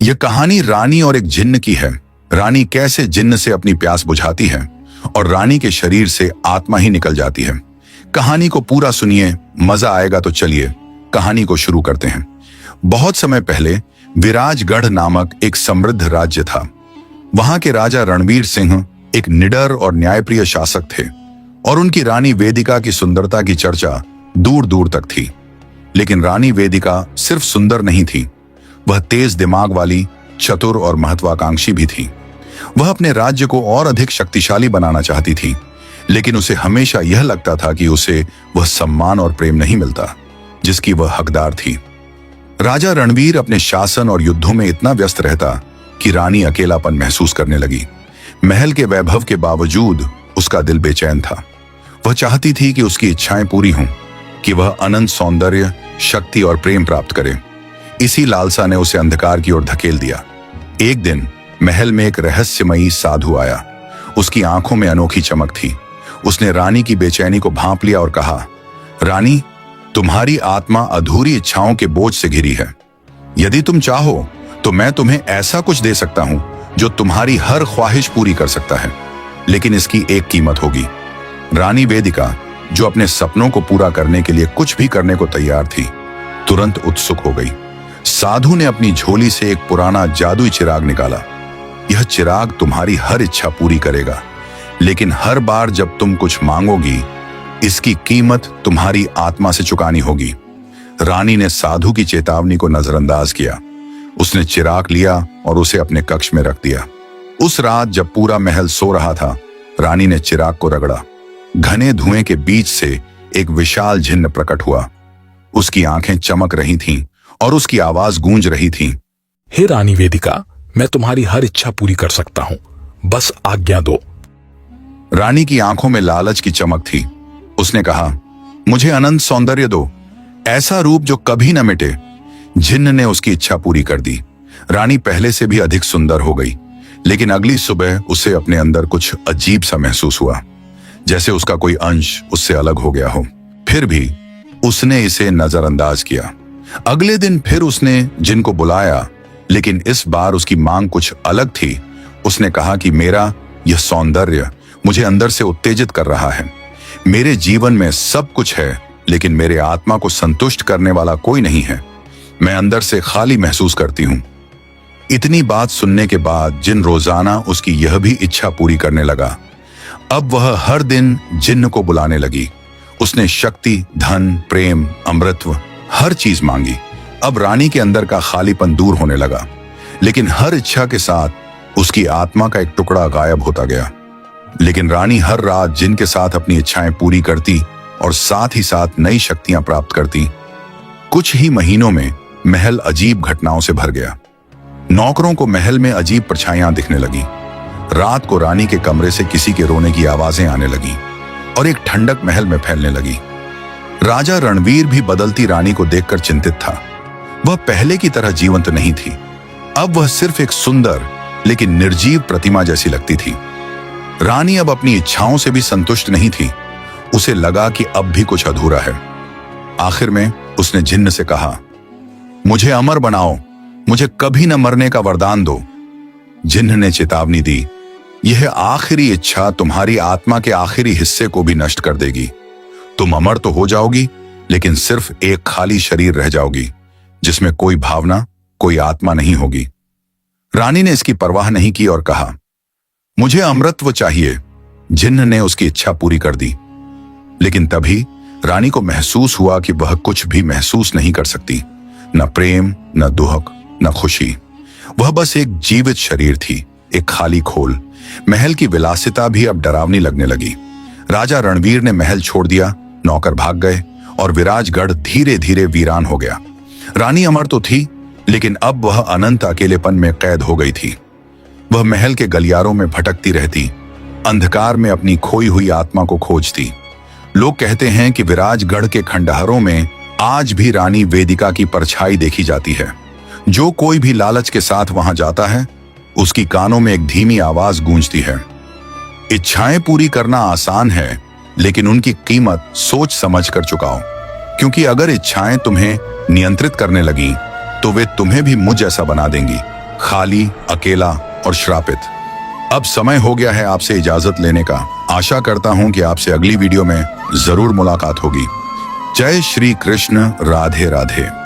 यह कहानी रानी और एक जिन्न की है। रानी कैसे जिन्न से अपनी प्यास बुझाती है और रानी के शरीर से आत्मा ही निकल जाती है। कहानी को पूरा सुनिए, मजा आएगा। तो चलिए कहानी को शुरू करते हैं। बहुत समय पहले विराजगढ़ नामक एक समृद्ध राज्य था। वहां के राजा रणवीर सिंह एक निडर और न्यायप्रिय शासक थे और उनकी रानी वेदिका की सुंदरता की चर्चा दूर दूर तक थी। लेकिन रानी वेदिका सिर्फ सुंदर नहीं थी, वह तेज दिमाग वाली, चतुर और महत्वाकांक्षी भी थी। वह अपने राज्य को और अधिक शक्तिशाली बनाना चाहती थी, लेकिन उसे हमेशा यह लगता था कि उसे वह सम्मान और प्रेम नहीं मिलता जिसकी वह हकदार थी। राजा रणवीर अपने शासन और युद्धों में इतना व्यस्त रहता कि रानी अकेलापन महसूस करने लगी। महल के वैभव के बावजूद उसका दिल बेचैन था। वह चाहती थी कि उसकी इच्छाएं पूरी हों, कि वह अनंत सौंदर्य, शक्ति और प्रेम प्राप्त करे। इसी लालसा ने उसे अंधकार की ओर धकेल दिया। एक दिन महल में एक रहस्यमयी साधु आया। उसकी आंखों में अनोखी चमक थी। उसने रानी की बेचैनी को भांप लिया और कहा, रानी, तुम्हारी आत्मा अधूरी इच्छाओं के बोझ से घिरी है। यदि तुम चाहो तो मैं तुम्हें ऐसा कुछ दे सकता हूं जो तुम्हारी हर ख्वाहिश पूरी कर सकता है, लेकिन इसकी एक कीमत होगी। रानी वेदिका, जो अपने सपनों को पूरा करने के लिए कुछ भी करने को तैयार थी, तुरंत उत्सुक हो गई। साधु ने अपनी झोली से एक पुराना जादुई चिराग निकाला। यह चिराग तुम्हारी हर इच्छा पूरी करेगा, लेकिन हर बार जब तुम कुछ मांगोगी, इसकी कीमत तुम्हारी आत्मा से चुकानी होगी। रानी ने साधु की चेतावनी को नजरअंदाज किया। उसने चिराग लिया और उसे अपने कक्ष में रख दिया। उस रात जब पूरा महल सो रहा था, रानी ने चिराग को रगड़ा। घने धुएं के बीच से एक विशाल जिन्न प्रकट हुआ। उसकी आंखें चमक रही थीं और उसकी आवाज गूंज रही थी। हे रानी वेदिका, मैं तुम्हारी हर इच्छा पूरी कर सकता हूं, बस आज्ञा दो। रानी की आंखों में लालच की चमक थी। उसने कहा, मुझे अनंत सौंदर्य दो, ऐसा रूप जो कभी न मिटे। जिन्न ने उसकी इच्छा पूरी कर दी। रानी पहले से भी अधिक सुंदर हो गई, लेकिन अगली सुबह उसे अपने अंदर कुछ अजीब सा महसूस हुआ, जैसे उसका कोई अंश उससे अलग हो गया हो। फिर भी उसने इसे नजरअंदाज किया। अगले दिन फिर उसने जिन्न को बुलाया, लेकिन इस बार उसकी मांग कुछ अलग थी। उसने कहा कि मेरा यह सौंदर्य मुझे अंदर से उत्तेजित कर रहा है। मेरे जीवन में सब कुछ है, लेकिन मेरे आत्मा को संतुष्ट करने वाला कोई नहीं है। मैं अंदर से खाली महसूस करती हूं। इतनी बात सुनने के बाद जिन्न रोजाना उसकी यह भी इच्छा पूरी करने लगा। अब वह हर दिन जिन्न को बुलाने लगी। उसने शक्ति, धन, प्रेम, अमृतत्व, हर चीज मांगी। अब रानी के अंदर का खालीपन दूर होने लगा, लेकिन हर इच्छा के साथ उसकी आत्मा का एक टुकड़ा गायब होता गया। लेकिन रानी हर रात जिन्न के साथ अपनी इच्छाएं पूरी करती और साथ ही साथ नई शक्तियां प्राप्त करती। कुछ ही महीनों में महल अजीब घटनाओं से भर गया। नौकरों को महल में अजीब परछाइयां दिखने लगी। रात को रानी के कमरे से किसी के रोने की आवाजें आने लगी और एक ठंडक महल में फैलने लगी। राजा रणवीर भी बदलती रानी को देखकर चिंतित था। वह पहले की तरह जीवंत नहीं थी। अब वह सिर्फ एक सुंदर लेकिन निर्जीव प्रतिमा जैसी लगती थी। रानी अब अपनी इच्छाओं से भी संतुष्ट नहीं थी। उसे लगा कि अब भी कुछ अधूरा है। आखिर में उसने जिन्न से कहा, मुझे अमर बनाओ, मुझे कभी न मरने का वरदान दो। जिन्न ने चेतावनी दी, यह आखिरी इच्छा तुम्हारी आत्मा के आखिरी हिस्से को भी नष्ट कर देगी। तुम अमर तो हो जाओगी, लेकिन सिर्फ एक खाली शरीर रह जाओगी, जिसमें कोई भावना, कोई आत्मा नहीं होगी। रानी ने इसकी परवाह नहीं की और कहा, मुझे अमृतत्व चाहिए। जिन्न ने उसकी इच्छा पूरी कर दी, लेकिन तभी रानी को महसूस हुआ कि वह कुछ भी महसूस नहीं कर सकती। न प्रेम, न दुख, न खुशी। वह बस एक जीवित शरीर थी, एक खाली खोल। महल की विलासिता भी अब डरावनी लगने लगी। राजा रणवीर ने महल छोड़ दिया, नौकर भाग गए और विराजगढ़ धीरे धीरे वीरान हो गया। रानी अमर तो थी, लेकिन अब वह अनंत अकेलेपन में कैद हो गई थी। वह महल के गलियारों में भटकती रहती, अंधकार में अपनी खोई हुई आत्मा को खोजती। लोग कहते हैं कि विराजगढ़ के खंडहरों में आज भी रानी वेदिका की परछाई देखी जाती है। जो कोई भी लालच के साथ वहां जाता है, उसकी कानों में एक धीमी आवाज गूंजती है, इच्छाएं पूरी करना आसान है, लेकिन उनकी कीमत सोच समझ कर चुकाओ, क्योंकि अगर इच्छाएं तुम्हें नियंत्रित करने लगी तो वे तुम्हें भी मुझ जैसा बना देंगी। खाली, अकेला और श्रापित। अब समय हो गया है आपसे इजाजत लेने का। आशा करता हूं कि आपसे अगली वीडियो में जरूर मुलाकात होगी। जय श्री कृष्ण। राधे राधे।